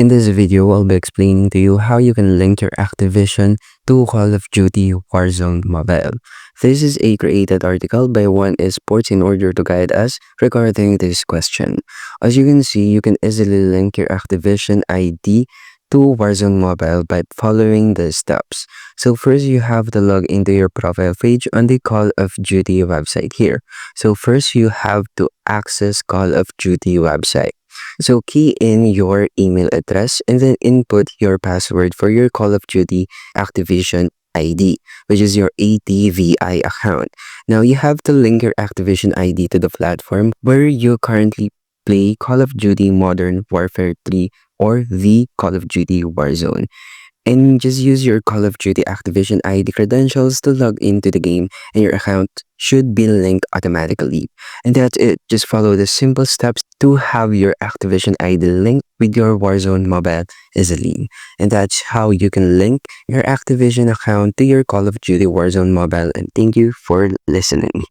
In this video, I'll be explaining to you how you can link your Activision to Call of Duty Warzone Mobile. This is a created article by One Esports in order to guide us regarding this question. As you can see, you can easily link your Activision ID to Warzone Mobile by following the steps. So first, you have to log into your profile page on the Call of Duty website here. So first, you have to access Call of Duty website. So key in your email address and then input your password for your Call of Duty Activision ID, which is your ATVI account. Now you have to link your Activision ID to the platform where you currently play Call of Duty Modern Warfare 3 or the Call of Duty Warzone. And just use your Call of Duty Activision ID credentials to log into the game and your account should be linked automatically. And that's it. Just follow the simple steps to have your Activision ID linked with your Warzone Mobile easily. And that's how you can link your Activision account to your Call of Duty Warzone Mobile. And thank you for listening.